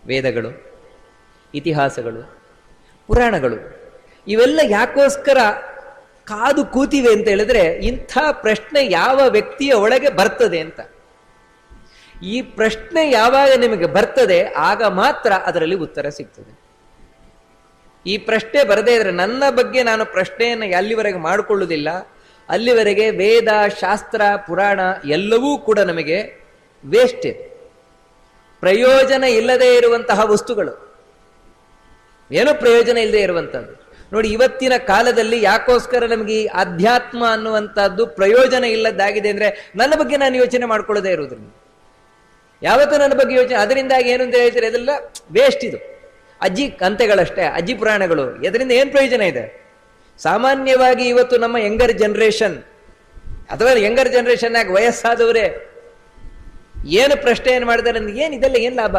ವೇದಗಳು, ಇತಿಹಾಸಗಳು, ಪುರಾಣಗಳು ಇವೆಲ್ಲ ಯಾಕೋಸ್ಕರ ಕಾದು ಕೂತಿವೆ ಅಂತ ಹೇಳಿದ್ರೆ ಇಂಥ ಪ್ರಶ್ನೆ ಯಾವ ವ್ಯಕ್ತಿಯ ಒಳಗೆ ಬರ್ತದೆ ಅಂತ. ಈ ಪ್ರಶ್ನೆ ಯಾವಾಗ ನಿಮಗೆ ಬರ್ತದೆ ಆಗ ಮಾತ್ರ ಅದರಲ್ಲಿ ಉತ್ತರ ಸಿಗ್ತದೆ. ಈ ಪ್ರಶ್ನೆ ಬರದೇ ಇದ್ರೆ ನನ್ನ ಬಗ್ಗೆ ನಾನು ಪ್ರಶ್ನೆಯನ್ನು ಅಲ್ಲಿವರೆಗೆ ಮಾಡಿಕೊಳ್ಳುವುದಿಲ್ಲ, ಅಲ್ಲಿವರೆಗೆ ವೇದ, ಶಾಸ್ತ್ರ, ಪುರಾಣ ಎಲ್ಲವೂ ಕೂಡ ನಮಗೆ ವೇಸ್ಟ್, ಪ್ರಯೋಜನ ಇಲ್ಲದೆ ಇರುವಂತಹ ವಸ್ತುಗಳು, ಏನೋ ಪ್ರಯೋಜನ ಇಲ್ಲದೆ ಇರುವಂಥದ್ದು. ನೋಡಿ, ಇವತ್ತಿನ ಕಾಲದಲ್ಲಿ ಯಾಕೋಸ್ಕರ ನಮಗೆ ಈ ಅಧ್ಯಾತ್ಮ ಅನ್ನುವಂಥದ್ದು ಪ್ರಯೋಜನ ಇಲ್ಲದಾಗಿದೆ ಅಂದ್ರೆ ನನ್ನ ಬಗ್ಗೆ ನಾನು ಯೋಚನೆ ಮಾಡ್ಕೊಳ್ಳೋದೇ ಇರುವುದ್ರಿಂದ. ಯಾವತ್ತೂ ನನ್ನ ಬಗ್ಗೆ ಯೋಚನೆ, ಅದರಿಂದಾಗಿ ಏನು ಅಂತ ಹೇಳ್ತಾರೆ, ಅದೆಲ್ಲ ವೇಸ್ಟ್, ಇದು ಅಜ್ಜಿ ಕಂತೆಗಳಷ್ಟೇ, ಅಜ್ಜಿ ಪುರಾಣಗಳು, ಇದರಿಂದ ಏನು ಪ್ರಯೋಜನ ಇದೆ? ಸಾಮಾನ್ಯವಾಗಿ ಇವತ್ತು ನಮ್ಮ ಯಂಗರ್ ಜನರೇಷನ್ ಅಥವಾ ಯಂಗರ್ ಜನರೇಷನ್ ಆಗಿ ವಯಸ್ಸಾದವರೇ ಏನು ಪ್ರಶ್ನೆ ಏನು ಮಾಡ್ತಾರೆ ಅಂದ್ರೆ, ಏನು ಇದೆಲ್ಲ ಏನು ಲಾಭ?